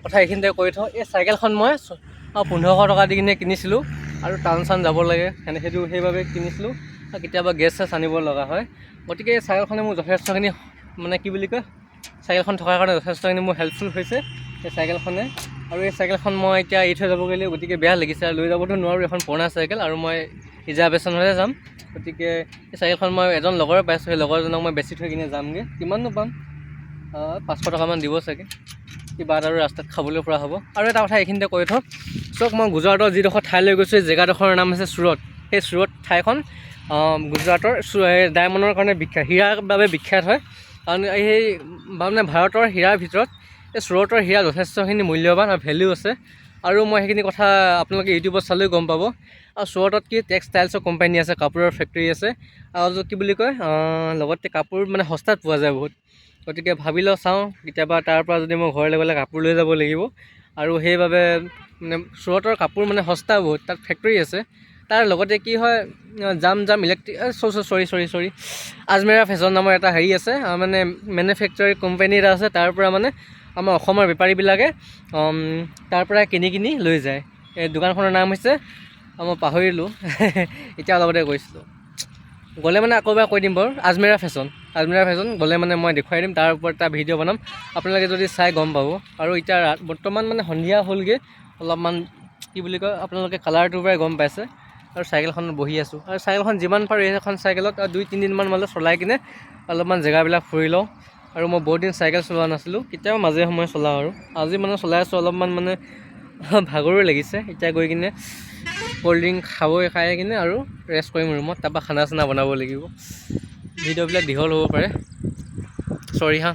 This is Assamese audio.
কথা এইখিনিতে কৈ থওঁ, এই চাইকেলখন মই 1500 টকা দি কিনে কিনিছিলোঁ আৰু টাউন চাউন যাব লাগে সেইবাবে কিনিছিলোঁ। কেতিয়াবা গেছ চেছ আনিব লগা হয়। গতিকে এই চাইকেলখনে মোক যথেষ্টখিনি মানে কি বুলি কয়, চাইকেলখন থকাৰ কাৰণে যথেষ্টখিনি মোৰ হেল্পফুল হৈছে এই চাইকেলখনে। আৰু এই চাইকেলখন মই এতিয়া এৰি থৈ যাবগৈ লাগিব, গতিকে বেয়া লাগিছে। আৰু লৈ যাবতো নোৱাৰোঁ, এখন পুৰণা চাইকেল আৰু মই ৰিজাৰ্ভেশ্যনতহে যাম। গতিকে এই চাইকেলখন মই এজন লগৰে পাইছোঁ, সেই লগৰজনক মই বেছি থৈ কিনে যামগৈ। কিমাননো পাম, 500 টকামান দিব চাগে, কিবা এটা আৰু ৰাস্তাত খাবলৈ পৰা হ'ব। আৰু এটা কথা এইখিনিতে কৈ থওঁ, চাওক মই গুজৰাটৰ যিডোখৰ ঠাইলৈ গৈছোঁ, এই জেগাডোখৰৰ নাম হৈছে চুৰট। সেই চুৰট ঠাইখন গুজৰাটৰ ডায়মণ্ডৰ কাৰণে বিখ্যাত, হীৰাৰ বাবে বিখ্যাত হয়। কাৰণ সেই মানে ভাৰতৰ হীৰাৰ ভিতৰত এই চুৰটৰ হীৰা যথেষ্টখিনি মূল্যৱান আৰু ভেলিউ আছে। আৰু মই সেইখিনি কথা আপোনালোকে ইউটিউবত চালেও গম পাব। আৰু চুৰটত কি টেক্সটাইলছৰ কোম্পানী আছে, কাপোৰৰ ফেক্টৰী আছে, আৰু কি বুলি কয় লগতে কাপোৰ মানে সস্তাত পোৱা যায় বহুত। গতিকে ভাবি লওঁ, চাওঁ কেতিয়াবা তাৰ পৰা যদি মই ঘৰলৈ গ'লে কাপোৰ লৈ যাব লাগিব। আৰু সেইবাবে মানে চুৰটৰ কাপোৰ মানে সস্তা বহুত, তাত ফেক্টৰী আছে। তাৰ লগতে কি হয়, জাম ইলেক্ট্ৰিক চৰি আজমেৰা ফেশ্বন নামৰ এটা হেৰি আছে, মানে মেনুফেক্সাৰিং কোম্পানী এটা আছে। তাৰ পৰা মানে আমাৰ অসমৰ বেপাৰীবিলাকে তাৰ পৰা কিনি লৈ যায়। এই দোকানখনৰ নাম হৈছে মই পাহৰিলোঁ এতিয়া অলপতে কৈছিলোঁ, গ'লে মানে আকৌ এবাৰ কৈ দিম বাৰু। আজমেৰা ফেশ্বন গ'লে মানে মই দেখুৱাই দিম, তাৰ ওপৰত এটা ভিডিঅ' বনাম, আপোনালোকে যদি চাই গম পাব। আৰু এতিয়া বৰ্তমান মানে সন্ধিয়া হ'লগৈ অলপমান, কি বুলি কয় আপোনালোকে কালাৰটোৰ পৰাই গম পাইছে। আৰু চাইকেলখনত বহি আছোঁ, আৰু চাইকেলখন যিমান পাৰোঁ এইখন চাইকেলত 2-3 দিনমান মানে চলাই কিনে অলপমান জেগাবিলাক ফুৰি লওঁ। আৰু মই বহুত দিন চাইকেল চলোৱা নাছিলোঁ, কেতিয়াবা মাজে সময়ে চলাওঁ। আৰু আজি মানে চলাই আছোঁ, অলপমান মানে ভাগৰো লাগিছে। এতিয়া গৈ কিনে ক'ল্ড ড্ৰিংক খাই কিনে আৰু ৰেষ্ট কৰিম ৰুমত, তাৰপৰা খানা চানা বনাব লাগিব। ভিডিঅ'বিলাক দীঘল হ'ব পাৰে, চৰি হা।